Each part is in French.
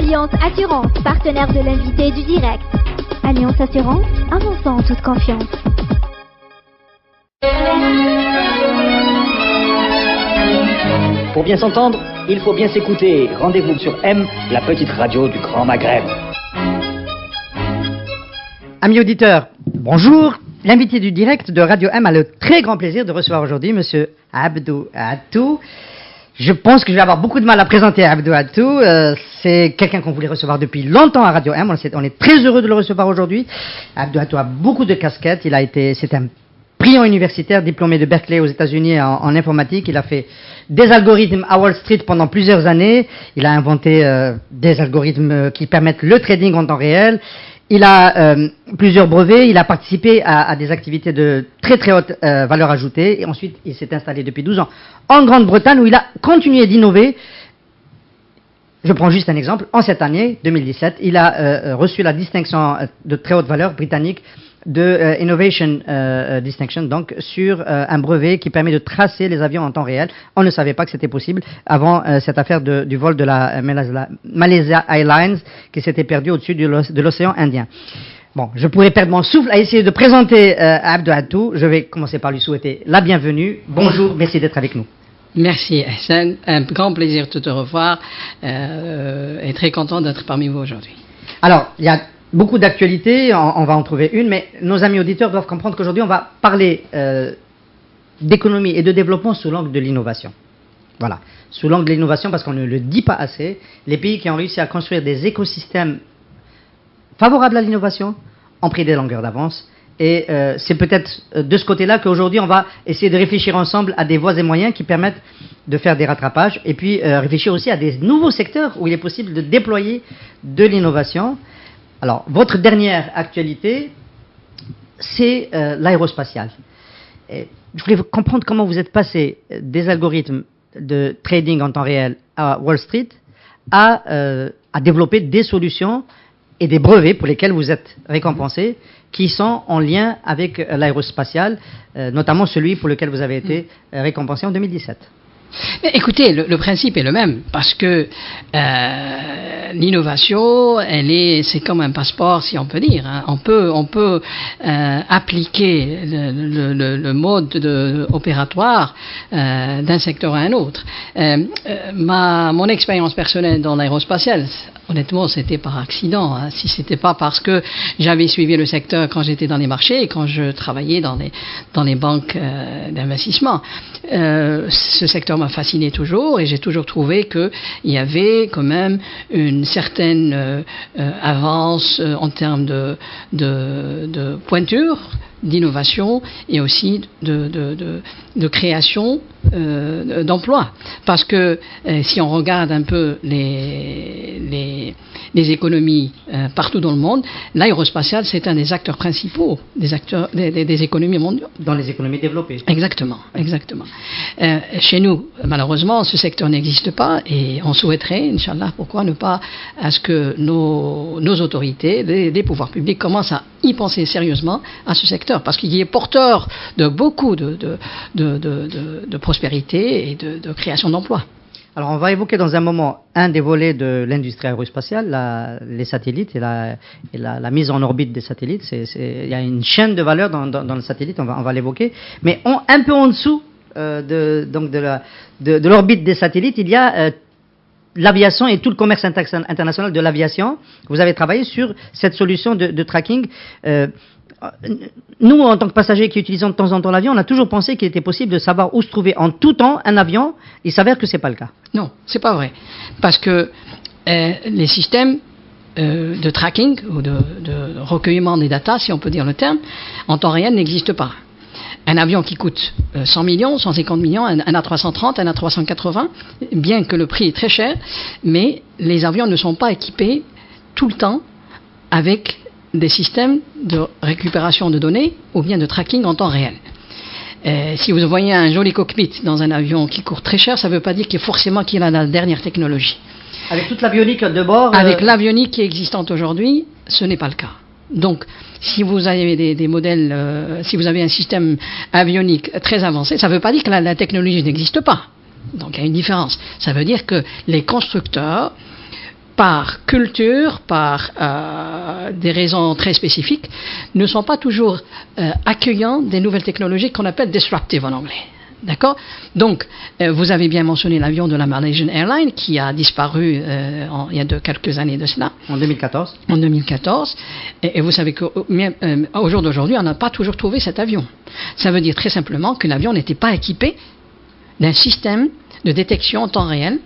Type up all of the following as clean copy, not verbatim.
Alliance Assurance, partenaire de l'invité du direct. Alliance Assurance, avançons en toute confiance. Pour bien s'entendre, il faut bien s'écouter. Rendez-vous sur M, la petite radio du Grand Maghreb. Amis auditeurs, bonjour. L'invité du direct de Radio M a le très grand plaisir de recevoir aujourd'hui Monsieur Abdou Attou. Je pense que je vais avoir beaucoup de mal à présenter Abdou Attou. C'est quelqu'un qu'on voulait recevoir depuis longtemps à Radio M. On est très heureux de le recevoir aujourd'hui. Abdou Attou a beaucoup de casquettes. C'est un brillant universitaire diplômé de Berkeley aux États-Unis en informatique. Il a fait des algorithmes à Wall Street pendant plusieurs années. Il a inventé des algorithmes qui permettent le trading en temps réel. Il a plusieurs brevets, il a participé à des activités de très très haute valeur ajoutée et ensuite il s'est installé depuis 12 ans en Grande-Bretagne où il a continué d'innover. Je prends juste un exemple. En cette année, 2017, il a reçu la distinction de très haute valeur britannique de Innovation Distinction, donc sur un brevet qui permet de tracer les avions en temps réel. On ne savait pas que c'était possible avant cette affaire du vol de la Malaysia Airlines qui s'était perdu au-dessus de l'océan Indien. Bon, je pourrais perdre mon souffle à essayer de présenter Abdou Attou. Je vais commencer par lui souhaiter la bienvenue. Bonjour, merci d'être avec nous. Merci Hassan, un grand plaisir de te revoir et très content d'être parmi vous aujourd'hui. Alors, il y a beaucoup d'actualités, on va en trouver une, mais nos amis auditeurs doivent comprendre qu'aujourd'hui on va parler d'économie et de développement sous l'angle de l'innovation. Voilà, sous l'angle de l'innovation parce qu'on ne le dit pas assez. Les pays qui ont réussi à construire des écosystèmes favorables à l'innovation ont pris des longueurs d'avance. Et c'est peut-être de ce côté-là qu'aujourd'hui on va essayer de réfléchir ensemble à des voies et moyens qui permettent de faire des rattrapages et puis réfléchir aussi à des nouveaux secteurs où il est possible de déployer de l'innovation. Alors, votre dernière actualité, c'est l'aérospatiale. Je voulais comprendre comment vous êtes passé des algorithmes de trading en temps réel à Wall Street à développer des solutions et des brevets pour lesquels vous êtes récompensé, qui sont en lien avec l'aérospatiale, notamment celui pour lequel vous avez été récompensé en 2017. Mais écoutez, le principe est le même, parce que l'innovation, c'est comme un passeport, si on peut dire. Hein. On peut appliquer le mode opératoire d'un secteur à un autre. Mon expérience personnelle dans l'aérospatiale, honnêtement, c'était par accident. Hein. Si c'était pas parce que j'avais suivi le secteur quand j'étais dans les marchés et quand je travaillais dans les banques d'investissement. Ce secteur m'a fasciné toujours et j'ai toujours trouvé qu'il y avait quand même une certaine avance en termes de pointure, d'innovation et aussi de création d'emplois. Parce que si on regarde un peu les économies partout dans le monde, l'aérospatiale, c'est un des acteurs principaux des économies mondiales. Dans les économies développées. Exactement. Chez nous, malheureusement, ce secteur n'existe pas et on souhaiterait, Inch'Allah, pourquoi ne pas à ce que nos autorités, les pouvoirs publics commencent à y penser sérieusement à ce secteur, parce qu'il est porteur de beaucoup de prospérité et de création d'emplois. Alors, on va évoquer dans un moment un des volets de l'industrie aérospatiale, les satellites et la mise en orbite des satellites. Il y a une chaîne de valeur dans le satellite, on va l'évoquer. Mais un peu en dessous de l'orbite des satellites, il y a l'aviation et tout le commerce international de l'aviation. Vous avez travaillé sur cette solution de tracking. Nous, en tant que passagers qui utilisons de temps en temps l'avion, on a toujours pensé qu'il était possible de savoir où se trouvait en tout temps un avion. Il s'avère que ce n'est pas le cas. Non, c'est pas vrai. Parce que les systèmes de tracking ou de recueillement des datas, si on peut dire le terme, en temps réel n'existent pas. Un avion qui coûte 100 millions, 150 millions, un A330, un A380, bien que le prix est très cher, mais les avions ne sont pas équipés tout le temps avec des systèmes de récupération de données ou bien de tracking en temps réel. Si vous voyez un joli cockpit dans un avion qui coûte très cher, ça ne veut pas dire qu'il a la dernière technologie. Avec toute l'avionique de bord Avec l'avionique qui est existante aujourd'hui, ce n'est pas le cas. Donc, si vous avez des modèles, si vous avez un système avionique très avancé, ça ne veut pas dire que la technologie n'existe pas. Donc, il y a une différence. Ça veut dire que les constructeurs par culture, par des raisons très spécifiques, ne sont pas toujours accueillants des nouvelles technologies qu'on appelle disruptive en anglais. D'accord ? Donc, vous avez bien mentionné l'avion de la Malaysian Airlines qui a disparu il y a quelques années de cela. En 2014. En 2014. Et vous savez qu'au jour d'aujourd'hui, on n'a pas toujours trouvé cet avion. Ça veut dire très simplement que l'avion n'était pas équipé d'un système de détection en temps réel,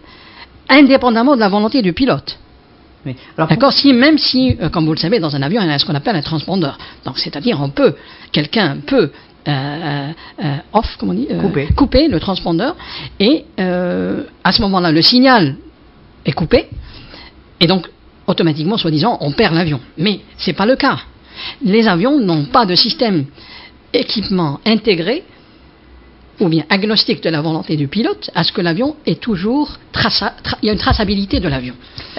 indépendamment de la volonté du pilote. Oui. Alors, d'accord, même si, comme vous le savez, dans un avion, il y a ce qu'on appelle un transpondeur. Donc, c'est-à-dire, quelqu'un peut couper le transpondeur, et à ce moment-là, le signal est coupé, et donc, automatiquement, soi-disant, on perd l'avion. Mais ce n'est pas le cas. Les avions n'ont pas de système équipement intégré ou bien agnostique de la volonté du pilote, à ce que l'avion est toujours il y a une traçabilité de l'avion.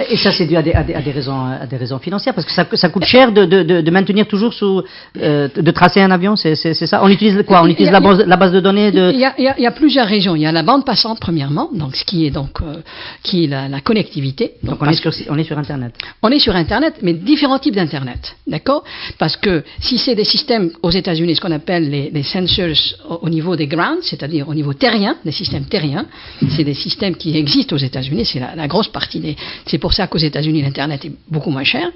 Et ça, c'est dû à des raisons financières, parce que ça coûte cher de maintenir toujours de tracer un avion, c'est ça. On utilise quoi? On utilise la base de données de... Il y a plusieurs raisons. Il y a la bande passante, premièrement, donc ce qui est qui est la connectivité. Donc on est sur Internet. On est sur Internet, mais différents types d'Internet, d'accord? Parce que si c'est des systèmes aux États-Unis, ce qu'on appelle les sensors au niveau des grounds, c'est-à-dire au niveau terrien, des systèmes terriens, c'est des systèmes qui existent aux États-Unis, c'est la grosse partie c'est pour ça qu'aux États-Unis l'Internet est beaucoup moins cher,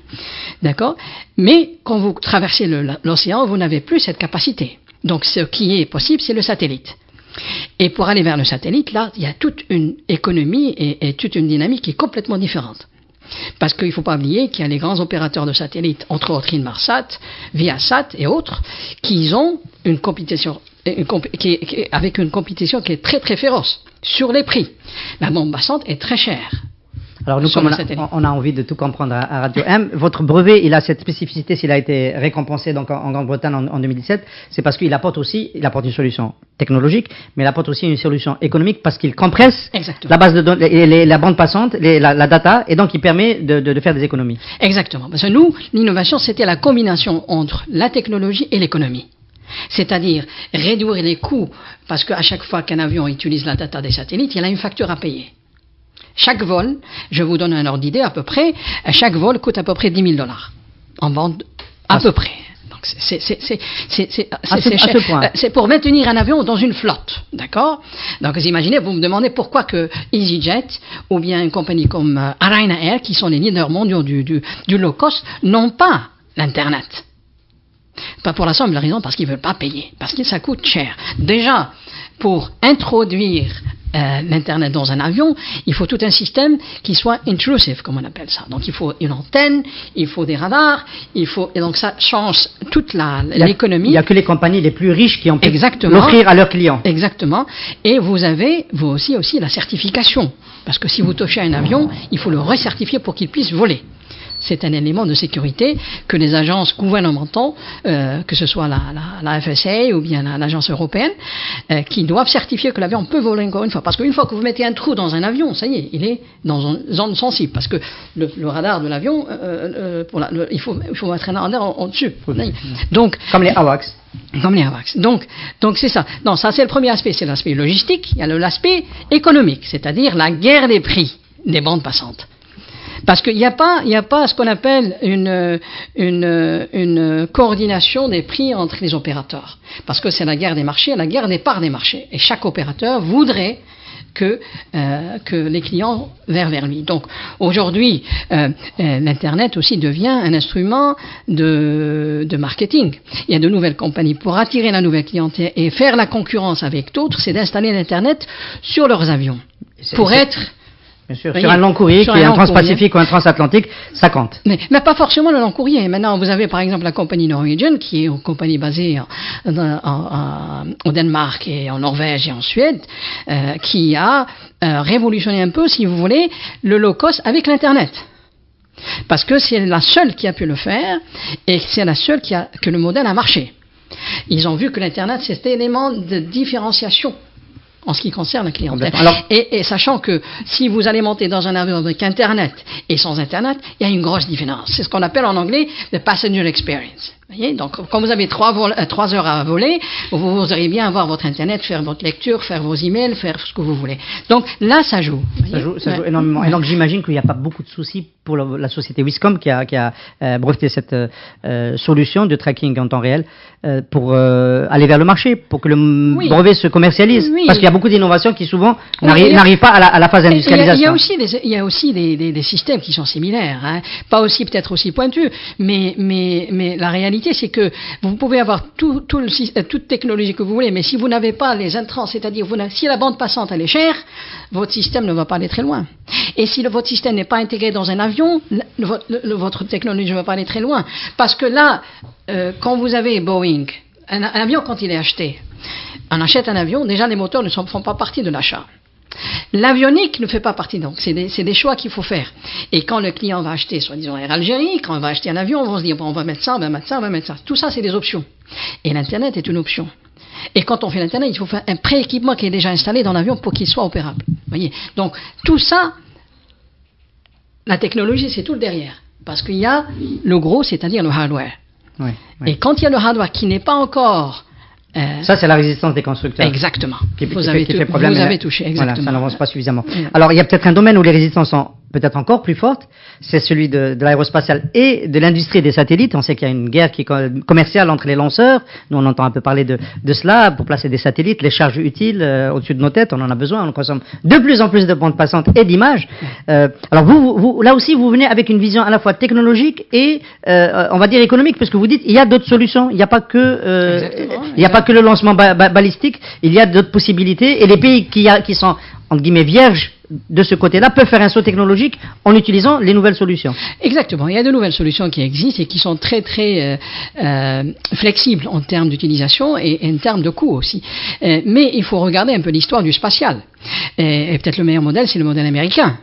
d'accord? Mais quand vous traversez l'océan, vous n'avez plus cette capacité. Donc ce qui est possible, c'est le satellite. Et pour aller vers le satellite, là, il y a toute une économie et toute une dynamique qui est complètement différente. Parce qu'il ne faut pas oublier qu'il y a les grands opérateurs de satellites, entre autres Inmarsat, Viasat et autres, qui ont une compétition avec une compétition qui est très très féroce sur les prix. La bande passante est très chère. Alors nous, comme on a envie de tout comprendre à Radio M, votre brevet, il a cette spécificité, s'il a été récompensé donc en Grande-Bretagne en 2017, c'est parce qu'il apporte une solution technologique, mais il apporte aussi une solution économique parce qu'il compresse la base de données, la bande passante, la data, et donc il permet de faire des économies. Exactement. Parce que nous, l'innovation, c'était la combinaison entre la technologie et l'économie. C'est-à-dire réduire les coûts, parce qu'à chaque fois qu'un avion utilise la data des satellites, il a une facture à payer. Chaque vol, je vous donne un ordre d'idée à peu près, chaque vol coûte à peu près $10 000 en vente, à peu près. Donc c'est cher. C'est pour maintenir un avion dans une flotte, d'accord? Donc vous imaginez, vous me demandez pourquoi que EasyJet ou bien une compagnie comme Arena Air, qui sont les leaders mondiaux du low cost, n'ont pas l'Internet. Pas pour la simple raison parce qu'ils ne veulent pas payer, parce que ça coûte cher. Déjà, pour introduire l'Internet dans un avion, il faut tout un système qui soit intrusive, comme on appelle ça. Donc il faut une antenne, il faut des radars, et donc ça change toute l'économie. Il n'y a que les compagnies les plus riches qui ont pu l'offrir à leurs clients. Exactement. Et vous avez, vous aussi la certification. Parce que si vous touchez un avion, il faut le recertifier pour qu'il puisse voler. C'est un élément de sécurité que les agences gouvernementales, que ce soit la FSA ou bien l'agence européenne, qui doivent certifier que l'avion peut voler encore une fois. Parce qu'une fois que vous mettez un trou dans un avion, ça y est, il est dans une zone sensible. Parce que le radar de l'avion, il faut mettre un radar en dessus. Donc, comme les AWACS. Comme les AWACS. Donc c'est ça. Non, ça c'est le premier aspect, c'est l'aspect logistique. Il y a l'aspect économique, c'est-à-dire la guerre des prix des bandes passantes. Parce qu'il n'y a pas ce qu'on appelle une coordination des prix entre les opérateurs. Parce que c'est la guerre des marchés, la guerre des parts des marchés. Et chaque opérateur voudrait que les clients vers lui. Donc aujourd'hui, l'Internet aussi devient un instrument de marketing. Il y a de nouvelles compagnies pour attirer la nouvelle clientèle et faire la concurrence avec d'autres, c'est d'installer l'Internet sur leurs avions. Bien sûr, sur un long courrier, qui est un transpacifique ou un transatlantique, ça compte. Mais pas forcément le long courrier. Maintenant, vous avez par exemple la compagnie Norwegian, qui est une compagnie basée au Danemark et en Norvège et en Suède, qui a révolutionné un peu, si vous voulez, le low cost avec l'Internet. Parce que c'est la seule qui a pu le faire et c'est la seule que le modèle a marché. Ils ont vu que l'Internet, c'est cet élément de différenciation en ce qui concerne la clientèle. Et sachant que si vous allez monter dans un avion avec Internet et sans Internet, il y a une grosse différence. C'est ce qu'on appelle en anglais the passenger experience. Voyez, donc, quand vous avez 3 heures à voler, vous auriez bien avoir votre Internet, faire votre lecture, faire vos emails, faire ce que vous voulez. Donc là, ça joue. Ça joue énormément. Ouais. Et donc j'imagine qu'il n'y a pas beaucoup de soucis pour la société Wiscom qui a breveté cette solution de tracking en temps réel pour aller vers le marché, pour que le brevet se commercialise. Oui. Parce qu'il y a beaucoup d'innovations qui souvent n'arrivent pas à la phase d'industrialisation. Il y a aussi des systèmes qui sont similaires, hein. Pas aussi peut-être aussi pointus, mais la réalité c'est que vous pouvez avoir toute technologie que vous voulez, mais si vous n'avez pas les intrants, c'est-à-dire si la bande passante elle est chère, votre système ne va pas aller très loin. Et si votre système n'est pas intégré dans un avion, votre technologie ne va pas aller très loin. Parce que là, quand vous avez Boeing, un avion quand il est acheté, on achète un avion, déjà les moteurs ne font pas partie de l'achat. L'avionique ne fait pas partie, donc c'est des choix qu'il faut faire. Et quand le client va acheter, soi-disant Air Algérie, quand on va acheter un avion, on va se dire, bon, on va mettre ça, on va mettre ça, on va mettre ça. Tout ça, c'est des options. Et l'Internet est une option. Et quand on fait l'Internet, il faut faire un pré-équipement qui est déjà installé dans l'avion pour qu'il soit opérable. Voyez. Donc, tout ça, la technologie, c'est tout le derrière. Parce qu'il y a le gros, c'est-à-dire le hardware. Oui. Et quand il y a le hardware qui n'est pas encore... ça, c'est la résistance des constructeurs. Exactement. Vous avez touché, exactement. Voilà, ça n'avance pas suffisamment. Alors, il y a peut-être un domaine où les résistances sont peut-être encore plus fortes, c'est celui de l'aérospatiale et de l'industrie des satellites. On sait qu'il y a une guerre qui est commerciale entre les lanceurs. Nous, on entend un peu parler de cela, pour placer des satellites, les charges utiles au-dessus de nos têtes, on en a besoin, on consomme de plus en plus de bandes passantes et d'images. Alors, vous, là aussi, vous venez avec une vision à la fois technologique et, on va dire, économique, parce que vous dites, il y a d'autres solutions, il n'y a pas que le lancement balistique, il y a d'autres possibilités, et les pays qui sont, entre guillemets, vierges de ce côté-là peuvent faire un saut technologique en utilisant les nouvelles solutions. Exactement, il y a de nouvelles solutions qui existent et qui sont très très flexibles en termes d'utilisation et en termes de coût aussi. Mais il faut regarder un peu l'histoire du spatial. Et peut-être le meilleur modèle, c'est le modèle américain,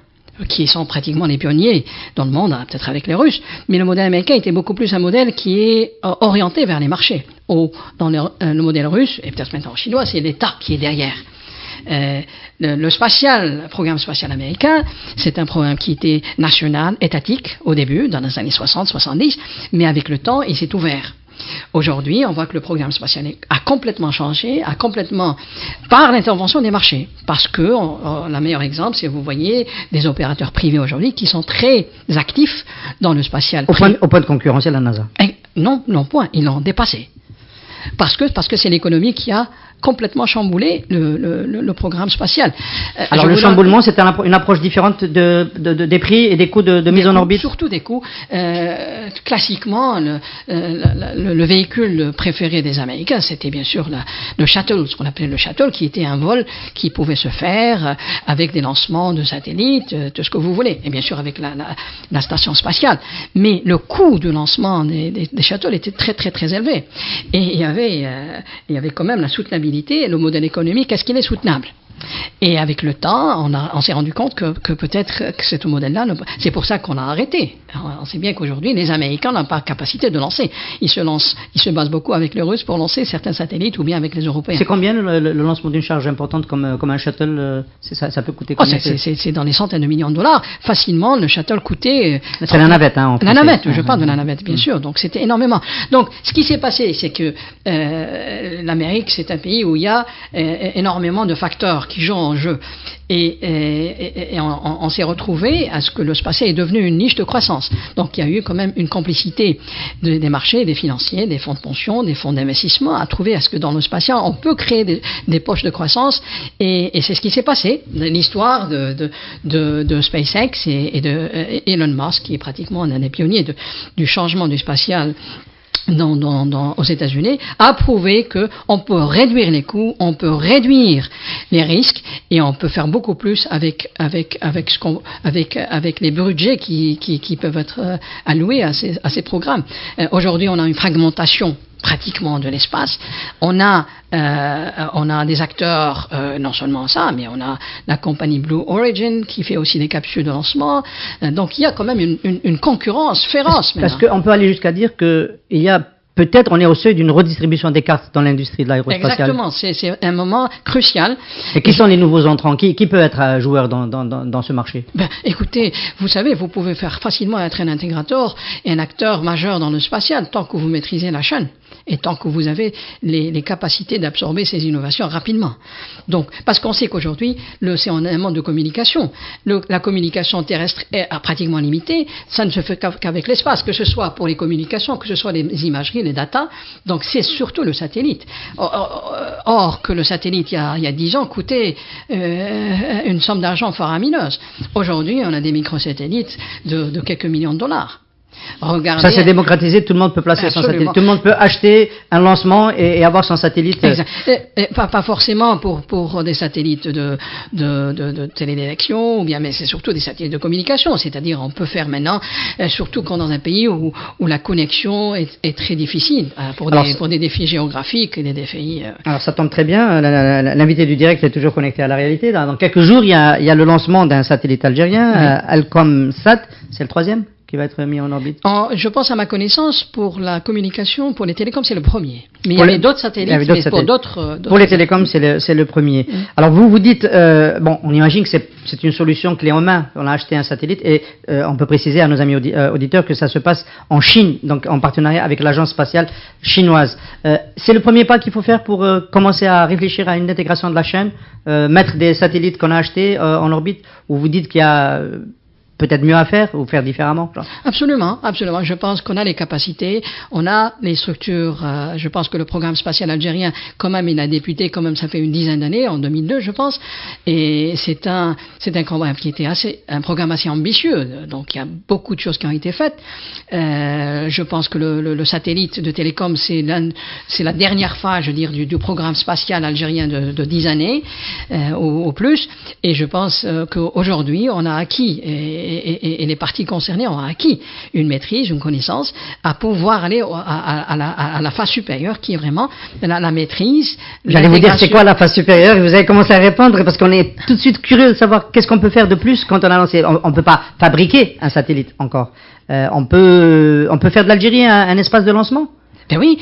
qui sont pratiquement les pionniers dans le monde, peut-être avec les Russes, mais le modèle américain était beaucoup plus un modèle qui est orienté vers les marchés. Dans le modèle russe, et peut-être maintenant chinois, c'est l'État qui est derrière. Le programme spatial américain, c'est un programme qui était national, étatique au début, dans les années 60-70, mais avec le temps, il s'est ouvert. Aujourd'hui, on voit que le programme spatial a complètement changé, par l'intervention des marchés. Parce que, le meilleur exemple, c'est vous voyez des opérateurs privés aujourd'hui qui sont très actifs dans le spatial. Au point de concurrencer la NASA. Non, point, ils l'ont dépassé. Parce que c'est l'économie qui a complètement chamboulé le programme spatial. Alors le chamboulement, c'est une approche différente des prix et des coûts de mise en orbite. Surtout des coûts. Classiquement, le véhicule préféré des Américains, c'était bien sûr le shuttle, ce qu'on appelait le shuttle, qui était un vol qui pouvait se faire avec des lancements de satellites, tout ce que vous voulez, et bien sûr avec la station spatiale. Mais le coût de lancement des shuttles était très très très élevé. Et il y avait quand même la soutenabilité. Le modèle économique, est-ce qu'il est soutenable? Et avec le temps, on s'est rendu compte que peut-être que ce modèle-là, c'est pour ça qu'on a arrêté. On sait bien qu'aujourd'hui, les Américains n'ont pas la capacité de lancer. Ils se basent beaucoup avec les Russes pour lancer certains satellites ou bien avec les Européens. C'est combien le lancement d'une charge importante comme un shuttle? Ça peut coûter combien? C'est dans les centaines de millions de dollars. Facilement, le shuttle coûtait... C'est la navette, hein, en français. La navette, je parle de la navette, bien sûr. Donc c'était énormément. Donc ce qui s'est passé, c'est que l'Amérique, c'est un pays où il y a énormément de facteurs qui jouent en jeu. Et on s'est retrouvé à ce que le spatial est devenu une niche de croissance. Donc il y a eu quand même une complicité des marchés, des financiers, des fonds de pension, des fonds d'investissement à trouver à ce que dans le spatial on peut créer des poches de croissance et c'est ce qui s'est passé. L'histoire de SpaceX et de Elon Musk, qui est pratiquement un des pionniers du changement du spatial aux États-Unis, a prouvé qu'on peut réduire les coûts, on peut réduire les risques et on peut faire beaucoup plus avec les budgets qui peuvent être alloués à ces programmes. Aujourd'hui, on a une fragmentation pratiquement de l'espace. On a des acteurs, non seulement ça, mais on a la compagnie Blue Origin qui fait aussi des capsules de lancement. Donc il y a quand même une concurrence féroce. Parce qu'on peut aller jusqu'à dire qu'il y a peut-être on est au seuil d'une redistribution des cartes dans l'industrie de l'aérospatiale. Exactement, c'est un moment crucial. Et qui sont les nouveaux entrants? Qui peut être joueur dans ce marché? Écoutez, vous savez, vous pouvez faire facilement être un intégrateur et un acteur majeur dans le spatial tant que vous maîtrisez la chaîne et tant que vous avez les capacités d'absorber ces innovations rapidement. Donc, parce qu'on sait qu'aujourd'hui, c'est un monde de communication. La communication terrestre est pratiquement limitée. Ça ne se fait qu'avec l'espace, que ce soit pour les communications, que ce soit les imageries, les datas. Donc, c'est surtout le satellite. Or que le satellite, il y a 10 ans, coûtait une somme d'argent faramineuse. Aujourd'hui, on a des microsatellites de quelques millions de dollars. Regardez, ça s'est démocratisé, tout le monde peut placer son satellite, tout le monde peut acheter un lancement et avoir son satellite. Exact. Pas forcément pour des satellites de télédétection, ou bien, mais c'est surtout des satellites de communication. C'est-à-dire, on peut faire maintenant, surtout quand dans un pays où la connexion est très difficile pour des défis géographiques et des défis. Alors ça tombe très bien. L'invité du direct est toujours connecté à la réalité. Dans quelques jours, il y a le lancement d'un satellite algérien, Alcomsat. C'est le 3e qui va être mis en orbite? Je pense, à ma connaissance, pour la communication, pour les télécoms, c'est le premier. Mais il y avait d'autres satellites, mais pour d'autres... Pour les télécoms, c'est le premier. Alors vous dites, on imagine que c'est une solution clé en main. On a acheté un satellite et on peut préciser à nos amis auditeurs que ça se passe en Chine, donc en partenariat avec l'agence spatiale chinoise. C'est le premier pas qu'il faut faire pour commencer à réfléchir à une intégration de la chaîne, mettre des satellites qu'on a achetés en orbite, ou vous dites qu'il y a... peut-être mieux à faire ou faire différemment? Absolument. Je pense qu'on a les capacités, on a les structures. Je pense que le programme spatial algérien, quand même, il a débuté, quand même, ça fait une dizaine d'années, en 2002, je pense. Et c'est un programme qui était un programme assez ambitieux. Donc, il y a beaucoup de choses qui ont été faites. Je pense que le satellite de télécom, c'est la dernière phase, je veux dire, du programme spatial algérien de 10 années, au plus. Et je pense qu'aujourd'hui, on a acquis, et les parties concernées ont acquis une maîtrise, une connaissance, à pouvoir aller à la phase supérieure, qui est vraiment la maîtrise. J'allais vous dire, c'est quoi la phase supérieure? Et vous avez commencé à répondre, parce qu'on est tout de suite curieux de savoir qu'est-ce qu'on peut faire de plus quand on a lancé. On ne peut pas fabriquer un satellite encore. On peut faire de l'Algérie un espace de lancement? Ben oui,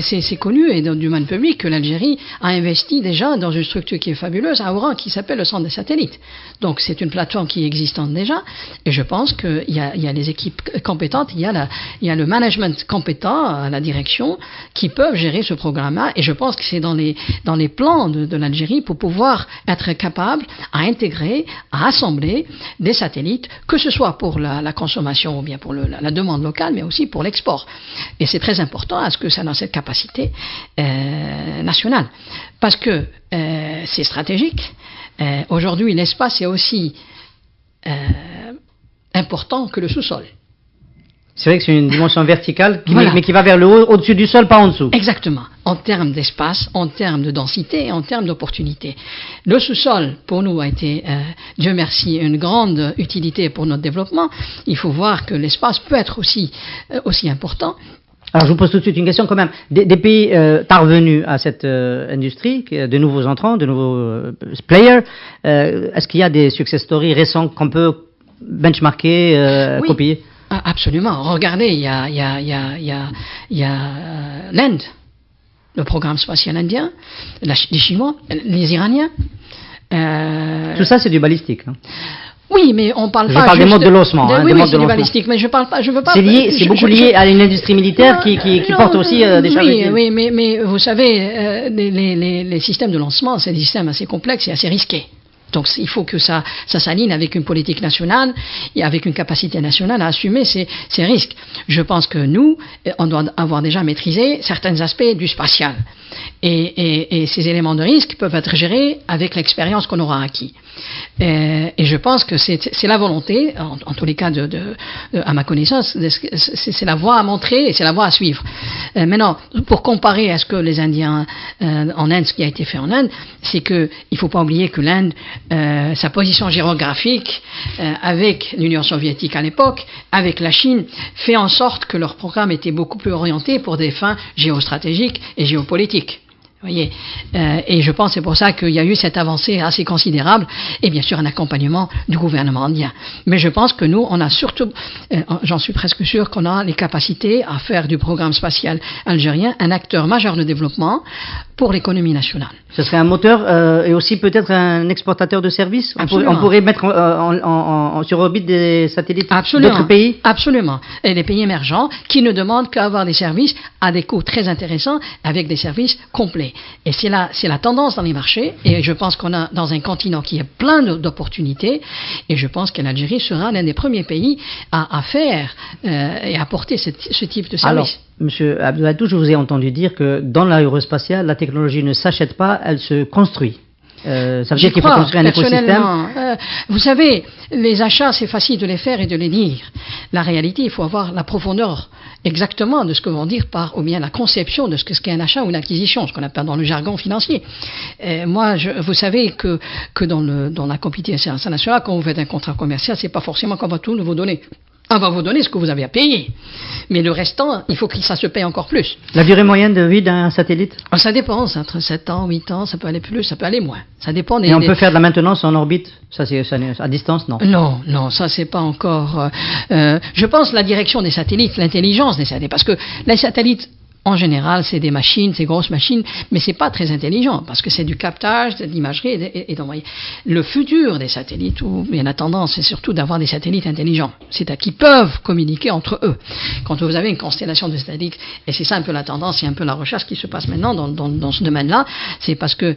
c'est connu et du domaine public que l'Algérie a investi déjà dans une structure qui est fabuleuse à Oran, qui s'appelle le Centre des satellites. Donc c'est une plateforme qui est existante déjà, et je pense qu'il y a les équipes compétentes, il y a le management compétent à la direction qui peuvent gérer ce programme-là, et je pense que c'est dans les plans de l'Algérie pour pouvoir être capable à intégrer, à assembler des satellites, que ce soit pour la consommation ou bien pour la demande locale, mais aussi pour l'export. Et c'est très important à ce que ça ait cette capacité nationale, parce que c'est stratégique. Aujourd'hui, l'espace est aussi important que le sous-sol. C'est vrai que c'est une dimension verticale, Voilà. mais qui va vers le haut, au-dessus du sol, pas en dessous. Exactement. En termes d'espace, en termes de densité, en termes d'opportunité. Le sous-sol, pour nous, a été, Dieu merci, une grande utilité pour notre développement. Il faut voir que l'espace peut être aussi important. Alors je vous pose tout de suite une question quand même. Des pays parvenus à cette industrie, de nouveaux entrants, de nouveaux players, est-ce qu'il y a des success stories récents qu'on peut benchmarker, Oui, copier? Absolument. Regardez, il y a l'Inde, le programme spatial indien, les Chinois, les Iraniens. Tout ça, c'est du balistique. Hein. Oui, mais on parle je pas. Je parle des modes de lancement. Oui, c'est du balistique, mais je parle pas. Je veux pas. C'est beaucoup lié à une industrie militaire qui porte aussi des charges. Oui, mais vous savez, les systèmes de lancement, c'est des systèmes assez complexes et assez risqués. Donc il faut que ça s'aligne avec une politique nationale et avec une capacité nationale à assumer ces risques. Je pense que nous, on doit avoir déjà maîtrisé certains aspects du spatial. Et ces éléments de risque peuvent être gérés avec l'expérience qu'on aura acquis. Et je pense que c'est la volonté, en tous les cas, à ma connaissance, c'est la voie à montrer et c'est la voie à suivre. Maintenant, pour comparer à ce que les Indiens en Inde, ce qui a été fait en Inde, c'est que il faut pas oublier que l'Inde, sa position géographique avec l'Union soviétique à l'époque, avec la Chine, fait en sorte que leur programme était beaucoup plus orienté pour des fins géostratégiques et géopolitiques. Voyez, et je pense que c'est pour ça qu'il y a eu cette avancée assez considérable et bien sûr un accompagnement du gouvernement indien. Mais je pense que nous, on a surtout, j'en suis presque sûr qu'on a les capacités à faire du programme spatial algérien un acteur majeur de développement pour l'économie nationale. Ce serait un moteur et aussi peut-être un exportateur de services. On pourrait mettre sur orbite des satellites d'autres pays. Absolument. Et des pays émergents qui ne demandent qu'à avoir des services à des coûts très intéressants avec des services complets. Et c'est la tendance dans les marchés. Et je pense qu'on a dans un continent qui est plein d'opportunités. Et je pense que l'Algérie sera l'un des premiers pays à faire et à apporter ce type de service. Alors, Monsieur Abdou Atou, je vous ai entendu dire que dans l'aérospatial, la technologie ne s'achète pas, elle se construit. Ça veut dire qu'il faut construire un écosystème. Vous savez, les achats, c'est facile de les faire et de les dire. La réalité, il faut avoir la profondeur exactement de ce que vont dire par, ou bien la conception de ce qu'est un achat ou une acquisition, ce qu'on appelle dans le jargon financier. Vous savez que dans la compétition internationale, quand vous faites un contrat commercial, c'est pas forcément qu'on va tout vous donner. On va vous donner ce que vous avez à payer. Mais le restant, il faut que ça se paye encore plus. La durée moyenne de vie d'un satellite? Ça dépend, c'est entre 7 ans, 8 ans, ça peut aller plus, ça peut aller moins. Ça dépend des... Et on peut faire de la maintenance en orbite? Ça, à distance, non? Non, ça c'est pas encore... je pense la direction des satellites, l'intelligence des satellites, parce que les satellites, en général, c'est des machines, c'est grosses machines, mais c'est pas très intelligent, parce que c'est du captage, de l'imagerie et d'envoyer. Le futur des satellites, ou bien la tendance, c'est surtout d'avoir des satellites intelligents, c'est-à-dire qui peuvent communiquer entre eux. Quand vous avez une constellation de satellites, et c'est ça un peu la tendance, c'est un peu la recherche qui se passe maintenant dans ce domaine-là, c'est parce que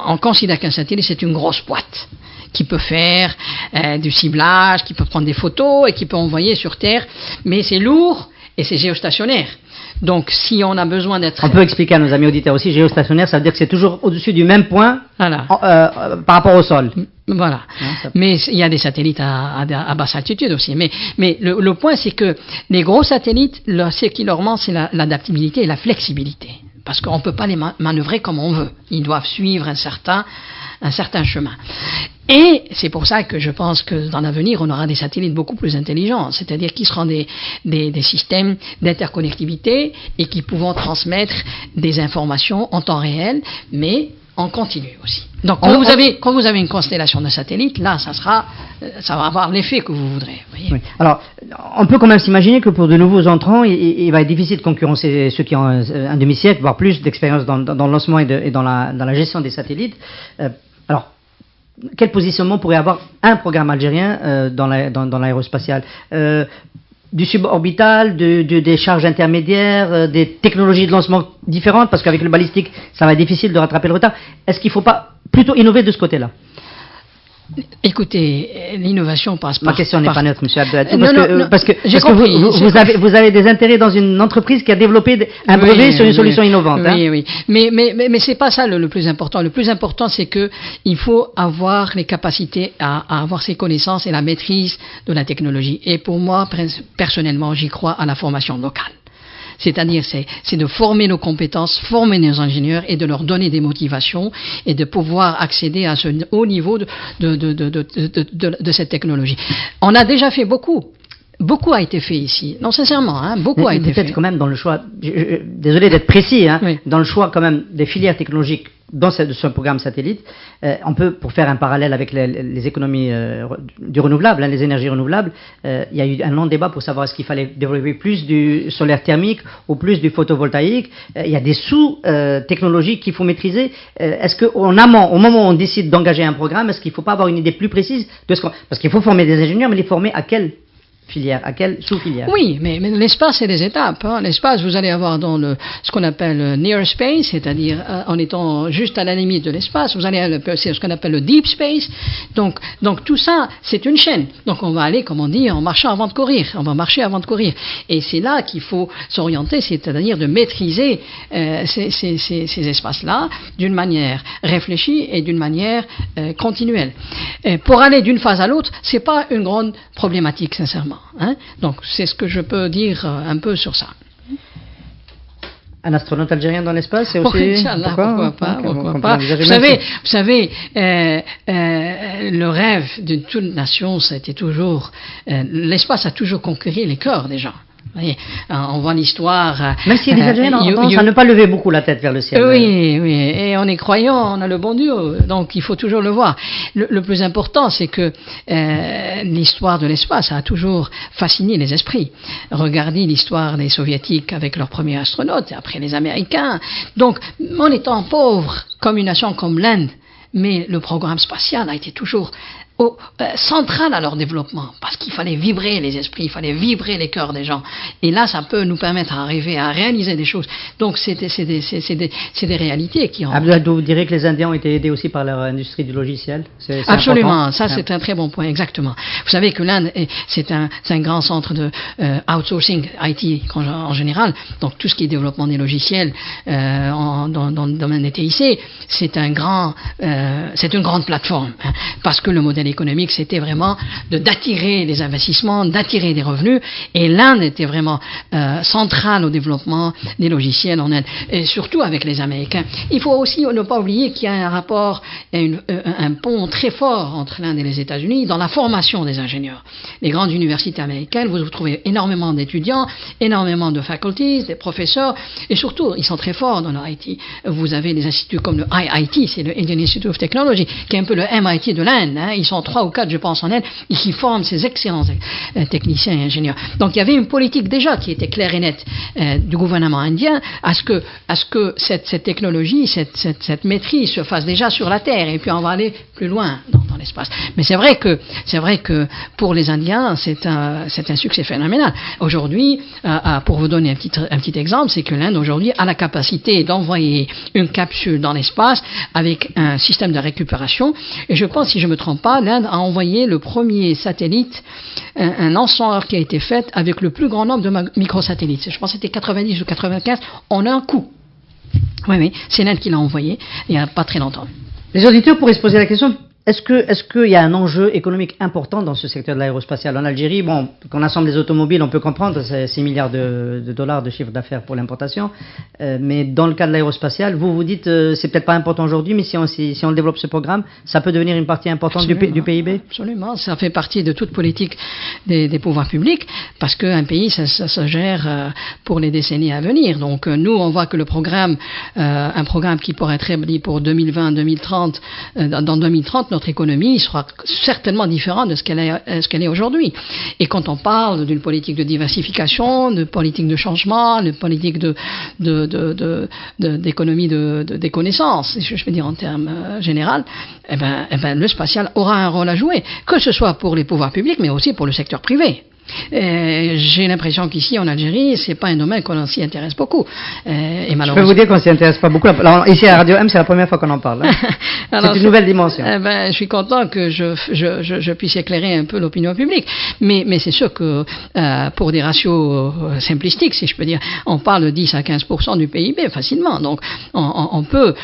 on considère qu'un satellite, c'est une grosse boîte qui peut faire du ciblage, qui peut prendre des photos et qui peut envoyer sur Terre, mais c'est lourd et c'est géostationnaire. Donc, si on a besoin d'être... On peut expliquer à nos amis auditeurs aussi, géostationnaire, ça veut dire que c'est toujours au-dessus du même point par rapport au sol. Voilà. Mais il y a des satellites à basse altitude aussi. Mais le point, c'est que les gros satellites, ce qui leur manque, c'est l'adaptabilité et la flexibilité. Parce qu'on ne peut pas les manœuvrer comme on veut. Ils doivent suivre un certain chemin. Et c'est pour ça que je pense que dans l'avenir, on aura des satellites beaucoup plus intelligents, c'est-à-dire qui seront des systèmes d'interconnectivité et qui pourront transmettre des informations en temps réel, mais en continu aussi. Donc quand vous avez une constellation de satellites, là, ça va avoir l'effet que vous voudrez. Voyez. Oui. Alors, on peut quand même s'imaginer que pour de nouveaux entrants, il va être difficile de concurrencer ceux qui ont un demi-siècle, voire plus d'expérience dans le lancement et dans la gestion des satellites. Alors, quel positionnement pourrait avoir un programme algérien dans l'aérospatial? Du suborbital, des charges intermédiaires, des technologies de lancement différentes, parce qu'avec le balistique, ça va être difficile de rattraper le retard. Est-ce qu'il ne faut pas plutôt innover de ce côté-là? Écoutez, l'innovation passe par... Ma question n'est pas neutre, M. Abdou Atou, parce que vous avez des intérêts dans une entreprise qui a développé un brevet sur une solution innovante. Oui. Mais c'est pas ça le plus important. Le plus important, c'est que il faut avoir les capacités à avoir ces connaissances et la maîtrise de la technologie. Et pour moi, personnellement, j'y crois à la formation locale. C'est-à-dire, c'est de former nos compétences, former nos ingénieurs et de leur donner des motivations et de pouvoir accéder à ce haut niveau de cette technologie. On a déjà fait beaucoup. Beaucoup a été fait ici. Non, sincèrement, beaucoup a été fait. Peut-être quand même dans le choix, désolé d'être précis, oui. Dans le choix quand même des filières technologiques dans ce programme satellite, on peut, pour faire un parallèle avec les économies du renouvelable, les énergies renouvelables, il y a eu un long débat pour savoir est-ce qu'il fallait développer plus du solaire thermique ou plus du photovoltaïque. Il y a des sous-technologies qu'il faut maîtriser. Est-ce qu'en amont, au moment où on décide d'engager un programme, est-ce qu'il ne faut pas avoir une idée plus précise de ce qu'on... Parce qu'il faut former des ingénieurs, mais les former à quelle filière, à quelle sous-filière? Oui, mais l'espace, c'est des étapes. L'espace, vous allez avoir dans ce qu'on appelle near space, c'est-à-dire en étant juste à la limite de l'espace, vous allez avoir ce qu'on appelle le deep space. Donc tout ça, c'est une chaîne. Donc on va aller, comme on dit, en marchant avant de courir. On va marcher avant de courir. Et c'est là qu'il faut s'orienter, c'est-à-dire de maîtriser ces espaces-là d'une manière réfléchie et d'une manière continuelle. Pour aller d'une phase à l'autre, c'est pas une grande problématique, sincèrement. Donc c'est ce que je peux dire un peu sur ça. Un astronaute algérien dans l'espace, c'est aussi... Pourquoi pas. Vous savez, le rêve de toute nation, c'était toujours... l'espace a toujours conquis les cœurs des gens. Vous voyez, on voit l'histoire. Même s'il y a des Algériens tendance à ne pas lever beaucoup la tête vers le ciel. Oui, oui. Et on est croyant, on a le bon Dieu, donc il faut toujours le voir. Le plus important, c'est que l'histoire de l'espace a toujours fasciné les esprits. Regardez l'histoire des Soviétiques avec leurs premiers astronautes, et après les Américains. Donc, en étant pauvre, comme une nation comme l'Inde, mais le programme spatial a été toujours central à leur développement, parce qu'il fallait vibrer les esprits, il fallait vibrer les cœurs des gens. Et là, ça peut nous permettre d'arriver à réaliser des choses. Donc, c'est des réalités qui ont... Abdou, vous direz que les Indiens ont été aidés aussi par leur industrie du logiciel? C'est absolument, important. Ça c'est un très bon point, exactement. Vous savez que l'Inde, c'est un grand centre de outsourcing IT en général, donc tout ce qui est développement des logiciels dans le domaine des TIC, c'est une grande plateforme, hein, parce que le modèle économique, c'était vraiment d'attirer les investissements, d'attirer des revenus, et l'Inde était vraiment centrale au développement des logiciels en Inde, et surtout avec les Américains. Il faut aussi ne pas oublier qu'il y a un rapport, un pont très fort entre l'Inde et les États-Unis dans la formation des ingénieurs. Les grandes universités américaines, vous trouvez énormément d'étudiants, énormément de faculties, des professeurs, et surtout, ils sont très forts dans leur IT. Vous avez des instituts comme le IIT, c'est le Indian Institute of Technology, qui est un peu le MIT de l'Inde, hein. Ils sont 3 ou 4, je pense, en Inde, et qui forment ces excellents techniciens et ingénieurs. Donc, il y avait une politique déjà qui était claire et nette du gouvernement indien à ce que cette technologie, cette maîtrise se fasse déjà sur la Terre, et puis on va aller plus loin dans l'espace. Mais c'est vrai que pour les Indiens, c'est un succès phénoménal. Aujourd'hui, pour vous donner un petit exemple, c'est que l'Inde aujourd'hui a la capacité d'envoyer une capsule dans l'espace avec un système de récupération. Et je pense, si je me trompe pas, l'Inde a envoyé le premier satellite, un lanceur qui a été fait avec le plus grand nombre de microsatellites. Je pense que c'était 90 ou 95 en un coup. Oui, c'est l'Inde qui l'a envoyé il n'y a pas très longtemps. Les auditeurs pourraient se poser la question, est-ce qu'il y a un enjeu économique important dans ce secteur de l'aérospatial? En Algérie, bon, qu'on assemble des automobiles, on peut comprendre, c'est 6 milliards de dollars de chiffre d'affaires pour l'importation, mais dans le cas de l'aérospatial, vous dites, c'est peut-être pas important aujourd'hui, mais si on développe ce programme, ça peut devenir une partie importante du PIB? Absolument, ça fait partie de toute politique des pouvoirs publics, parce qu'un pays, ça se gère pour les décennies à venir. Donc nous, on voit que le programme, un programme qui pourrait être établi pour 2020-2030, dans 2030, notre économie sera certainement différente de ce qu'elle est aujourd'hui. Et quand on parle d'une politique de diversification, de politique de changement, de politique d'économie des connaissances, je vais dire en termes généraux, eh ben, le spatial aura un rôle à jouer, que ce soit pour les pouvoirs publics, mais aussi pour le secteur privé. J'ai l'impression qu'ici en Algérie, c'est pas un domaine qu'on s'y intéresse beaucoup. Et je peux vous dire qu'on s'y intéresse pas beaucoup. Alors, ici à Radio M, c'est la première fois qu'on en parle. Hein. C'est une nouvelle dimension. Je suis content que je puisse éclairer un peu l'opinion publique. Mais c'est sûr que pour des ratios simplistiques, si je peux dire, on parle de 10 à 15% du PIB facilement. Donc on peut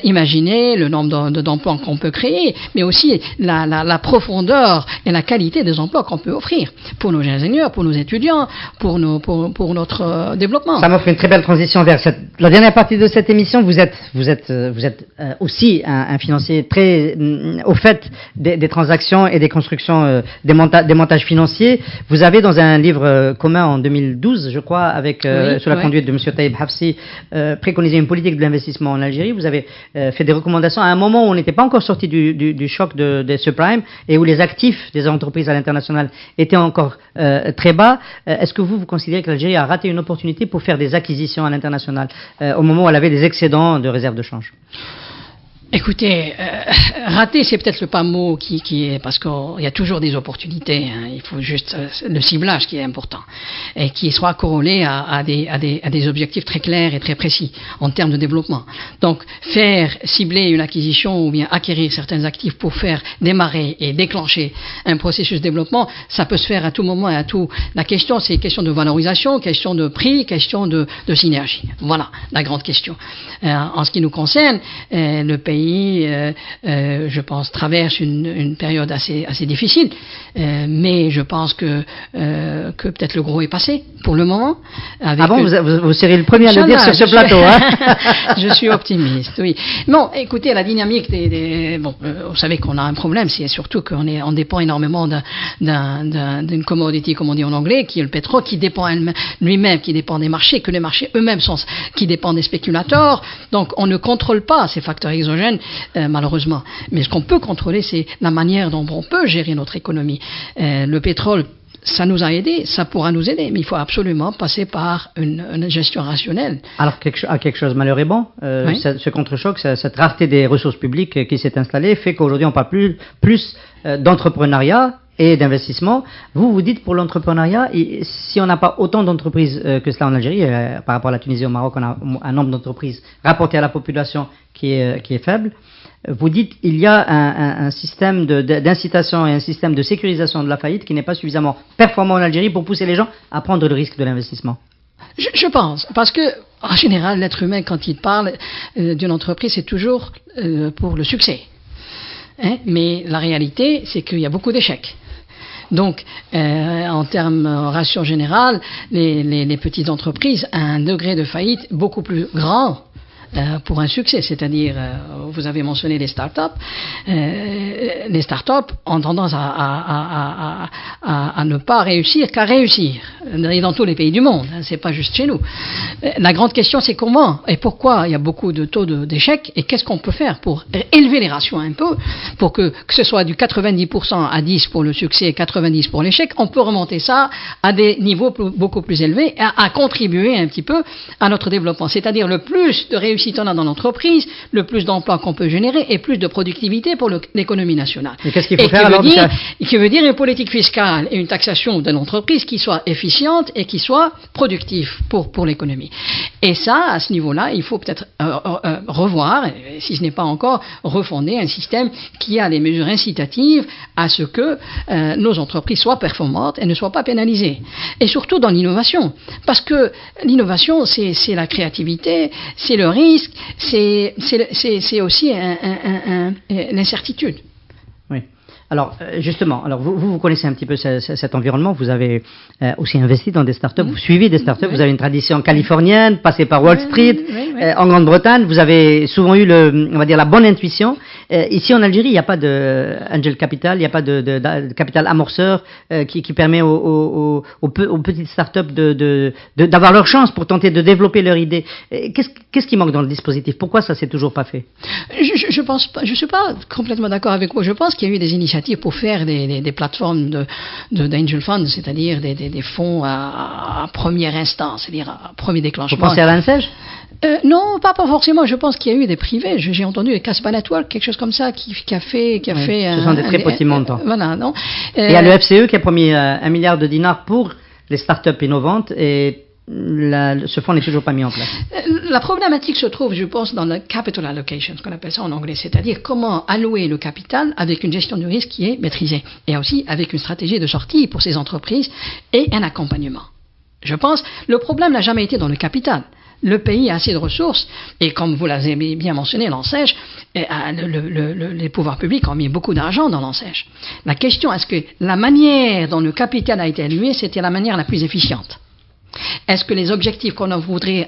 imaginer le nombre d'emplois qu'on peut créer, mais aussi la profondeur et la qualité des emplois qu'on peut offrir pour nos ingénieurs, pour nos étudiants, pour notre développement. Ça m'offre une très belle transition vers la dernière partie de cette émission. Vous êtes aussi un financier très au fait des transactions et des constructions, des montages financiers. Vous avez dans un livre commun en 2012, je crois, sous la conduite de M. Taïb Hafsi, préconisé une politique de l'investissement en Algérie. Vous avez fait des recommandations à un moment où on n'était pas encore sorti du choc des subprimes et où les actifs des entreprises à l'international étaient encore très bas. Est-ce que vous considérez que l'Algérie a raté une opportunité pour faire des acquisitions à l'international au moment où elle avait des excédents de réserve de change? Écoutez, rater, c'est peut-être le pas mot qui est, parce qu'il y a toujours des opportunités. Hein, il faut juste le ciblage qui est important et qui soit corrélé à des objectifs très clairs et très précis en termes de développement. Donc, cibler une acquisition ou bien acquérir certains actifs pour faire démarrer et déclencher un processus de développement, ça peut se faire à tout moment et à tout. La question, c'est question de valorisation, question de prix, question de synergie. Voilà la grande question. En ce qui nous concerne, le pays pays, je pense, traverse une période assez difficile, mais je pense que peut-être le gros est passé pour le moment. Ah bon, vous serez le premier à le dire sur ce plateau. Hein. Je suis optimiste, oui. Bon, écoutez, la dynamique vous savez qu'on a un problème, c'est surtout qu'on dépend énormément d'une commodity, comme on dit en anglais, qui est le pétrole, qui dépend lui-même, qui dépend des marchés, que les marchés eux-mêmes qui dépendent des spéculateurs. Donc, on ne contrôle pas ces facteurs exogènes, malheureusement. Mais ce qu'on peut contrôler, c'est la manière dont on peut gérer notre économie. Le pétrole, ça nous a aidés, ça pourra nous aider, mais il faut absolument passer par une gestion rationnelle. Alors, quelque chose malheur est bon. Oui. Ce contre-choc, cette rareté des ressources publiques qui s'est installée, fait qu'aujourd'hui, on parle plus d'entrepreneuriat et d'investissement. Vous dites pour l'entrepreneuriat, si on n'a pas autant d'entreprises que cela en Algérie, par rapport à la Tunisie et au Maroc, on a un nombre d'entreprises rapporté à la population qui est faible. Vous dites il y a un système d'incitation et un système de sécurisation de la faillite qui n'est pas suffisamment performant en Algérie pour pousser les gens à prendre le risque de l'investissement. Je pense, parce que en général, l'être humain, quand il parle d'une entreprise, c'est toujours pour le succès. Hein? Mais la réalité, c'est qu'il y a beaucoup d'échecs. Donc, en termes ratio général, les petites entreprises ont un degré de faillite beaucoup plus grand pour un succès, c'est-à-dire, vous avez mentionné les startups. Les startups ont tendance à ne pas réussir qu'à réussir, et dans tous les pays du monde, hein, c'est pas juste chez nous. La grande question, c'est comment et pourquoi il y a beaucoup de taux d'échec, et qu'est-ce qu'on peut faire pour élever les ratios un peu, pour que ce soit du 90% à 10 pour le succès et 90 pour l'échec. On peut remonter ça à des niveaux beaucoup plus élevés, à contribuer un petit peu à notre développement, c'est-à-dire le plus de réussite on a dans l'entreprise, le plus d'emplois qu'on peut générer et plus de productivité pour l'économie nationale. Et qu'est-ce qu'il faut faire alors qui veut dire une politique fiscale et une taxation de l'entreprise qui soit efficiente et qui soit productive pour l'économie. Et ça, à ce niveau-là, il faut peut-être revoir, si ce n'est pas encore, refonder un système qui a les mesures incitatives à ce que nos entreprises soient performantes et ne soient pas pénalisées. Et surtout dans l'innovation. Parce que l'innovation, c'est la créativité, c'est le risque, c'est aussi l'incertitude. Oui. Alors, justement, vous connaissez un petit peu cet environnement, vous avez aussi investi dans des startups, vous suivez des startups, vous avez une tradition californienne, passée par Wall Street, en Grande-Bretagne, vous avez souvent eu on va dire la bonne intuition. Ici en Algérie, il n'y a pas de angel capital, il n'y a pas de capital amorceur qui permet aux petites startups d'avoir leur chance pour tenter de développer leur idée. Qu'est-ce qui manque dans le dispositif? Pourquoi ça s'est toujours pas fait? Je pense pas, je suis pas complètement d'accord avec vous. Je pense qu'il y a eu des initiatives pour faire des plateformes d'angel funds, c'est-à-dire des fonds à première instance, c'est-à-dire à premier déclenchement. Vous pensez à l'ANSEJ? Non, pas forcément. Je pense qu'il y a eu des privés. J'ai entendu les Casbah Network, quelque chose comme ça, qui a fait. Ce sont des très petits montants. Voilà, non. Il y a le FCE qui a promis 1 milliard de dinars pour les startups innovantes et ce fonds n'est toujours pas mis en place. La problématique se trouve, je pense, dans le capital allocation, ce qu'on appelle ça en anglais, c'est-à-dire comment allouer le capital avec une gestion du risque qui est maîtrisée et aussi avec une stratégie de sortie pour ces entreprises et un accompagnement. Je pense le problème n'a jamais été dans le capital. Le pays a assez de ressources et comme vous l'avez bien mentionné, l'ANSEJ, les pouvoirs publics ont mis beaucoup d'argent dans l'ANSEJ. La question, est-ce que la manière dont le capital a été alloué, c'était la manière la plus efficiente? Est-ce que les objectifs qu'on voudrait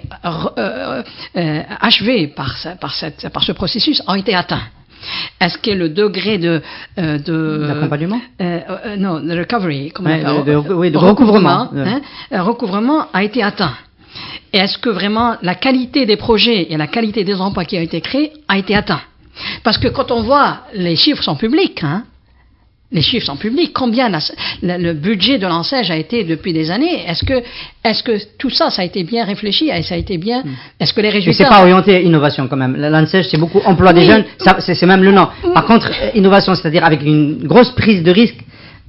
achever par ce processus ont été atteints? Est-ce que le degré d'accompagnement? Non, de recovery, de recouvrement. Recouvrement a été atteint? Et est-ce que vraiment la qualité des projets et la qualité des emplois qui ont été créés a été atteint? Parce que quand on voit, les chiffres sont publics, hein? Les chiffres sont publics. Combien le budget de l'ANSEJ a été depuis des années? Est-ce que tout ça, ça a été bien réfléchi et ça a été bien? Est-ce que les résultats? Mais c'est pas orienté innovation quand même. L'ANSEJ, c'est beaucoup emploi des jeunes. C'est même le nom. Par contre, innovation, c'est-à-dire avec une grosse prise de risque.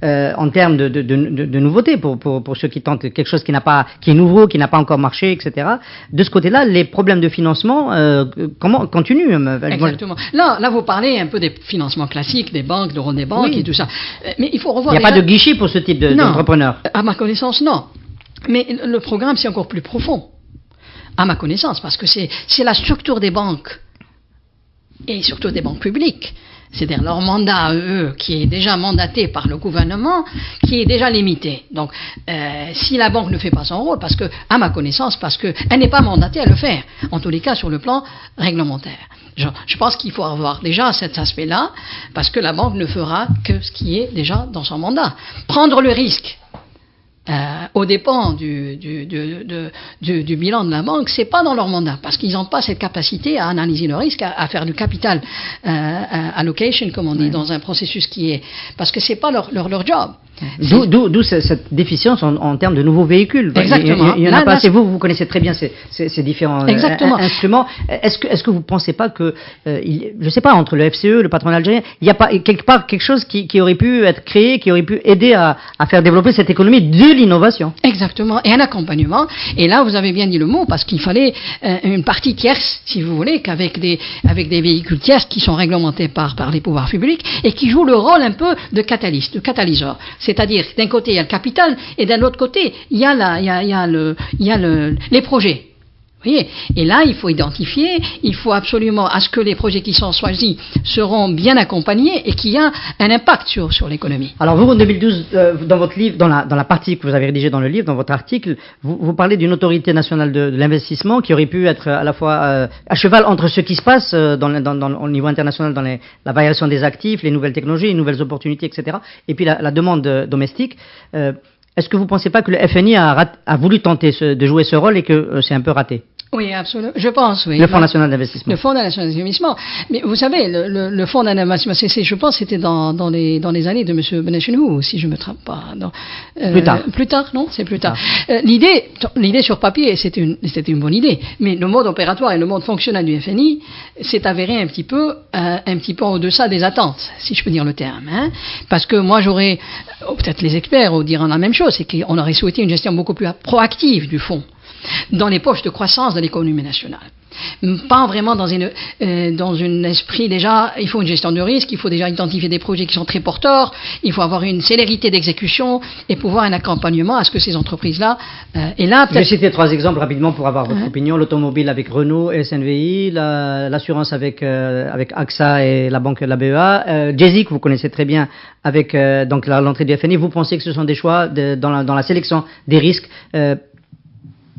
En termes de nouveautés pour ceux qui tentent quelque chose qui est nouveau, qui n'a pas encore marché, etc. De ce côté-là, les problèmes de financement continuent. Exactement. Là, vous parlez un peu des financements classiques, des banques, le rôle des banques et tout ça. Mais il faut revoir. Il n'y a pas de guichet pour ce type d'entrepreneur. À ma connaissance, non. Mais le programme, c'est encore plus profond. À ma connaissance, parce que c'est la structure des banques et surtout des banques publiques. C'est-à-dire leur mandat, eux, qui est déjà mandaté par le gouvernement, qui est déjà limité. Donc, si la banque ne fait pas son rôle, parce que, à ma connaissance, parce qu'elle n'est pas mandatée à le faire, en tous les cas sur le plan réglementaire. Je pense qu'il faut avoir déjà cet aspect-là, parce que la banque ne fera que ce qui est déjà dans son mandat. Prendre le risque aux dépens du bilan de la banque, c'est pas dans leur mandat, parce qu'ils n'ont pas cette capacité à analyser le risque, à faire du capital allocation, comme on dit, dans un processus qui est, parce que c'est pas leur job. D'où cette déficience en termes de nouveaux véhicules. Exactement. Il y en a pas assez. Vous connaissez très bien ces différents instruments. Est-ce que vous pensez pas que, je sais pas, entre le FCE, le patronat algérien, il n'y a pas quelque part quelque chose qui aurait pu être créé, qui aurait pu aider à faire développer cette économie de l'innovation? Exactement. Et un accompagnement. Et là, vous avez bien dit le mot, parce qu'il fallait une partie tierce, si vous voulez, avec des véhicules tierces qui sont réglementés par les pouvoirs publics et qui jouent le rôle un peu de catalyseur. C'est-à-dire, d'un côté, il y a le capital, et d'un autre côté, il y a les projets. Vous voyez? Et là, il faut identifier, il faut absolument à ce que les projets qui sont choisis seront bien accompagnés et qu'il y a un impact sur l'économie. Alors vous, en 2012, dans votre livre, dans la partie que vous avez rédigée dans le livre, dans votre article, vous parlez d'une autorité nationale de l'investissement qui aurait pu être à la fois à cheval entre ce qui se passe au niveau international dans la variation des actifs, les nouvelles technologies, les nouvelles opportunités, etc. Et puis la demande domestique. Est-ce que vous ne pensez pas que le FNI a voulu tenter de jouer ce rôle et que c'est un peu raté? Oui, absolument. Je pense, oui. Le Fonds national d'investissement. Le Fonds national d'investissement. Mais vous savez, le Fonds d'investissement, je pense, c'était dans les années de M. Benachenhou, si je ne me trompe pas. Plus tard. Plus tard, non? C'est plus tard. L'idée sur papier, c'était une bonne idée. Mais le mode opératoire et le mode fonctionnel du FNI s'est avéré un petit peu en deçà des attentes, si je peux dire le terme. Hein? Parce que moi, peut-être les experts diront la même chose, c'est qu'on aurait souhaité une gestion beaucoup plus proactive du fonds dans les poches de croissance de l'économie nationale. Pas vraiment dans un esprit déjà, il faut une gestion de risque, il faut déjà identifier des projets qui sont très porteurs, il faut avoir une célérité d'exécution et pouvoir un accompagnement à ce que ces entreprises-là, et là peut-être... Je vais citer 3 exemples rapidement pour avoir votre opinion. L'automobile avec Renault et SNVI, l'assurance avec AXA et la banque de la BEA, Jay-Z que vous connaissez très bien avec donc l'entrée du FNI. Vous pensez que ce sont des choix dans la sélection des risques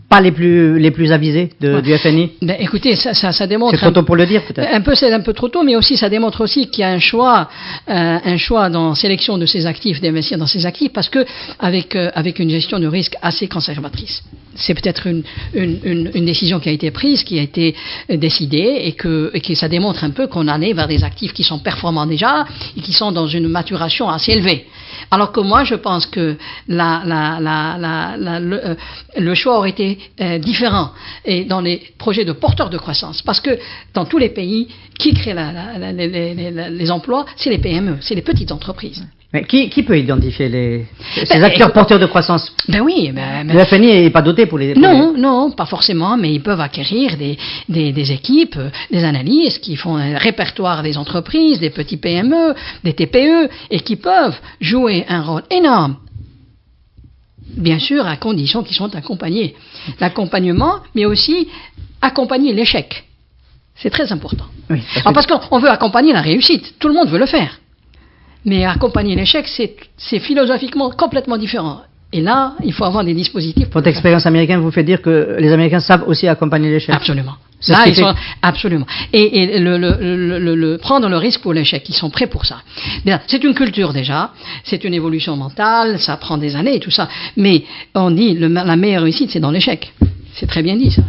pas les plus avisés du FNI? Ben, écoutez, ça démontre... C'est trop tôt pour le dire, peut-être. C'est un peu trop tôt, mais aussi ça démontre aussi qu'il y a un choix dans sélection de ces actifs, d'investir dans ces actifs, parce que avec une gestion de risque assez conservatrice. C'est peut-être une décision qui a été prise, qui a été décidée, et que ça démontre un peu qu'on en est vers des actifs qui sont performants déjà et qui sont dans une maturation assez élevée. Alors que moi, je pense que le choix aurait été différent et dans les projets de porteurs de croissance. Parce que dans tous les pays, qui crée les emplois, c'est les PME, c'est les petites entreprises. Mais qui peut identifier ces acteurs porteurs de croissance? Ben oui. Le FNI n'est pas doté pour les... Non, pas forcément, mais ils peuvent acquérir des équipes, des analystes qui font un répertoire des entreprises, des petits PME, des TPE, et qui peuvent jouer un rôle énorme. Bien sûr, à condition qu'ils soient accompagnés. L'accompagnement, mais aussi accompagner l'échec. C'est très important. Oui, parce qu'on veut accompagner la réussite. Tout le monde veut le faire. Mais accompagner l'échec, c'est philosophiquement complètement différent. Et là, il faut avoir des dispositifs. Votre expérience américaine vous fait dire que les Américains savent aussi accompagner l'échec? Absolument. Là, absolument. Et prendre le risque pour l'échec, ils sont prêts pour ça. Bien, c'est une culture déjà, c'est une évolution mentale, ça prend des années et tout ça. Mais on dit la meilleure réussite, c'est dans l'échec. C'est très bien dit ça.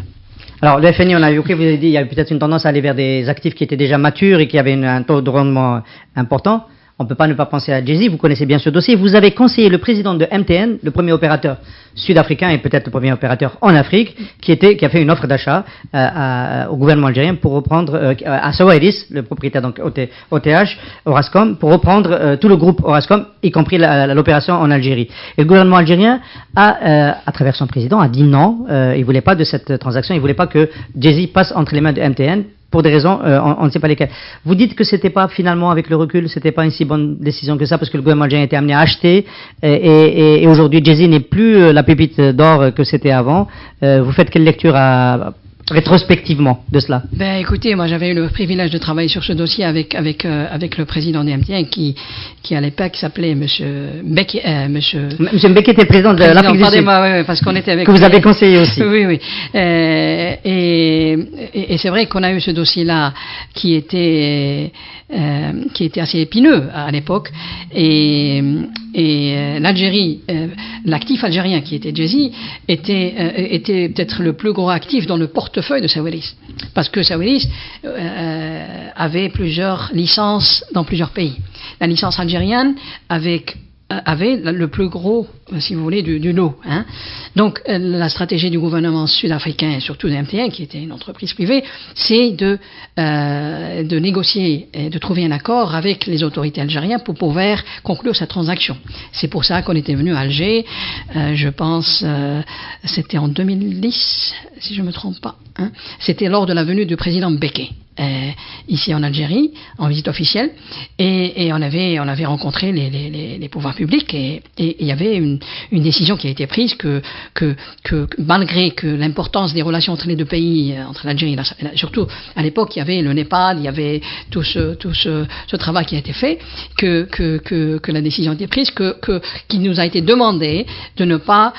Alors, le FNI, on a évoqué, vous avez dit, il y avait peut-être une tendance à aller vers des actifs qui étaient déjà matures et qui avaient un taux de rendement important. On ne peut pas ne pas penser à Jay-Z, vous connaissez bien ce dossier. Vous avez conseillé le président de MTN, le premier opérateur sud-africain et peut-être le premier opérateur en Afrique, qui a fait une offre d'achat au gouvernement algérien pour reprendre, à Sawaïris, le propriétaire donc OTH, Orascom, pour reprendre tout le groupe Orascom, y compris l'opération en Algérie. Et le gouvernement algérien à travers son président, a dit non, il ne voulait pas de cette transaction, il ne voulait pas que Jay-Z passe entre les mains de MTN, pour des raisons, on ne sait pas lesquelles. Vous dites que c'était pas, finalement, avec le recul, c'était pas une si bonne décision que ça, parce que le gouvernement algérien était amené à acheter, et aujourd'hui, Jay-Z n'est plus la pépite d'or que c'était avant. Vous faites quelle lecture à rétrospectivement de cela? Ben, écoutez, moi j'avais eu le privilège de travailler sur ce dossier avec le président du MTN qui à l'époque s'appelait Monsieur Mbeki. Monsieur Mbeki était président de l'Afrique du Sud. Oui, parce qu'on était avec... Que vous avez conseillé aussi. Oui. Et c'est vrai qu'on a eu ce dossier-là qui était assez épineux à l'époque. Et l'Algérie, l'actif algérien qui était Djezzy, était peut-être le plus gros actif dans le portefeuille de Sawiris. Parce que Sawiris avait plusieurs licences dans plusieurs pays. La licence algérienne avait le plus gros, si vous voulez, du lot. Hein. Donc, la stratégie du gouvernement sud-africain, et surtout de MTN, qui était une entreprise privée, c'est de négocier et de trouver un accord avec les autorités algériennes pour pouvoir conclure cette transaction. C'est pour ça qu'on était venu à Alger, je pense, c'était en 2010, si je ne me trompe pas. Hein. C'était lors de la venue du président Mbeki. Ici en Algérie, en visite officielle, et on avait rencontré les pouvoirs publics, et il y avait une décision qui a été prise que malgré que l'importance des relations entre les deux pays, entre l'Algérie et surtout à l'époque il y avait le Népal, il y avait tout ce travail qui a été fait, que la décision a été prise, qu'il nous a été demandé de ne pas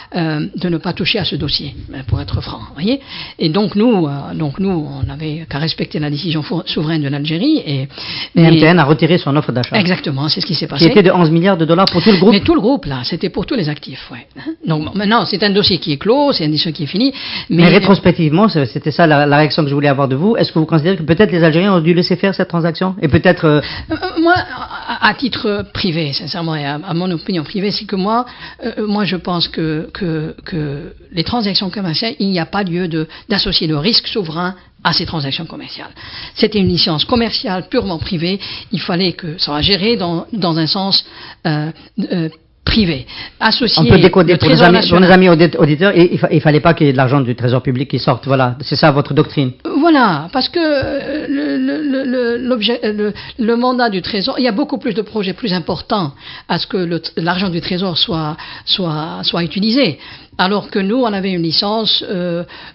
toucher à ce dossier, pour être franc, voyez. Et donc nous on n'avait qu'à respecter la décision souveraine de l'Algérie et MTN a retiré son offre d'achat. Exactement, c'est ce qui s'est passé. Qui était de 11 milliards de dollars pour tout le groupe. Mais tout le groupe là, c'était pour tous les actifs, ouais. Donc maintenant, c'est un dossier qui est clos, c'est un dossier qui est fini. Mais rétrospectivement, c'était ça la réaction que je voulais avoir de vous. Est-ce que vous considérez que peut-être les Algériens ont dû laisser faire cette transaction et peut-être moi, à titre privé, sincèrement, et à mon opinion privée, c'est que moi, je pense que les transactions commerciales, il n'y a pas lieu d'associer le risque souverain à ces transactions commerciales. C'était une licence commerciale purement privée. Il fallait que ça soit géré dans un sens privé. Associé. On peut décoder pour nos amis auditeurs. Il fallait pas qu'il y ait de l'argent du Trésor public qui sorte. Voilà, c'est ça votre doctrine. Voilà, parce que le mandat du Trésor, il y a beaucoup plus de projets plus importants à ce que l'argent du Trésor soit utilisé. Alors que nous, on avait une licence,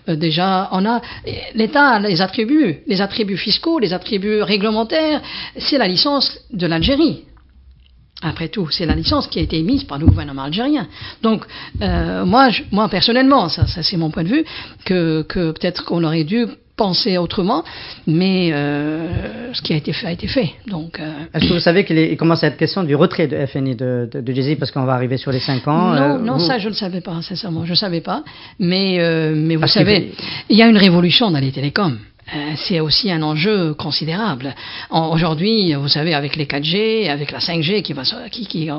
déjà, l'État, les attributs fiscaux, les attributs réglementaires, c'est la licence de l'Algérie. Après tout, c'est la licence qui a été émise par le gouvernement algérien. Donc, moi personnellement, ça c'est mon point de vue, que peut-être qu'on aurait dû penser autrement, mais ce qui a été fait a été fait. Donc, est-ce que vous savez qu'il commence à être question du retrait de FNI de Djezzy parce qu'on va arriver sur les 5 ans? Non, ça je ne savais pas, sincèrement, je ne savais pas. Mais vous savez, il y a une révolution dans les télécoms. C'est aussi un enjeu considérable. Aujourd'hui, vous savez, avec les 4G, avec la 5G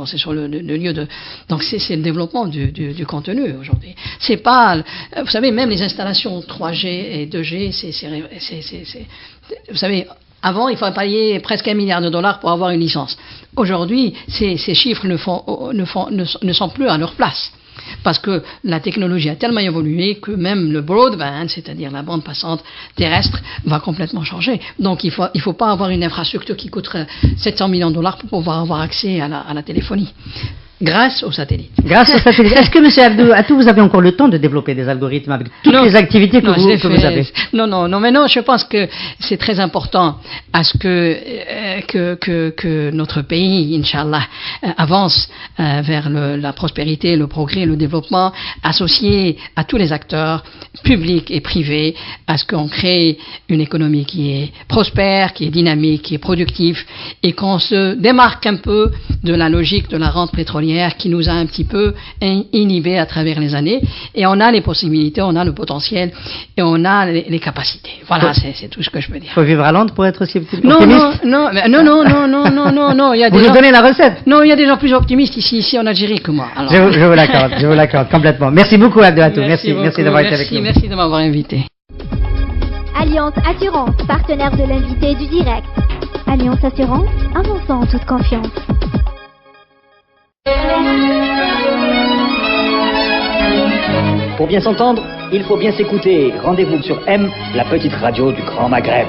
c'est sur le lieu de... Donc c'est le développement du contenu aujourd'hui. C'est pas... Vous savez, même les installations 3G et 2G, vous savez... Avant, il fallait payer presque $1 milliard pour avoir une licence. Aujourd'hui, ces chiffres ne sont plus à leur place. Parce que la technologie a tellement évolué que même le broadband, c'est-à-dire la bande passante terrestre, va complètement changer. Donc il faut pas avoir une infrastructure qui coûterait $700 millions pour pouvoir avoir accès à la téléphonie. Grâce aux satellites. Grâce aux satellites. Est-ce que, monsieur Abdou Atou, vous avez encore le temps de développer des algorithmes avec toutes les activités que vous avez? Non, mais non, je pense que c'est très important à ce que notre pays, Inch'Allah, avance vers la prospérité, le progrès, le développement, associé à tous les acteurs, publics et privés, à ce qu'on crée une économie qui est prospère, qui est dynamique, qui est productive, et qu'on se démarque un peu de la logique de la rente pétrolière qui nous a un petit peu inhibés à travers les années, et on a les possibilités, on a le potentiel et on a les capacités. Voilà, c'est tout ce que je peux dire. Il faut vivre à Londres pour être aussi optimiste. Non. Il y a vous nous donnez la recette. Non, il y a des gens plus optimistes ici en Algérie que moi. Alors. Je vous l'accorde complètement. Merci beaucoup Abdou Atou. Merci d'avoir été avec nous. Merci de m'avoir invité. Alliance Assurance, partenaire de l'invité du direct. Alliance Assurance, avançons en toute confiance. Pour bien s'entendre, il faut bien s'écouter. Rendez-vous sur M, la petite radio du Grand Maghreb.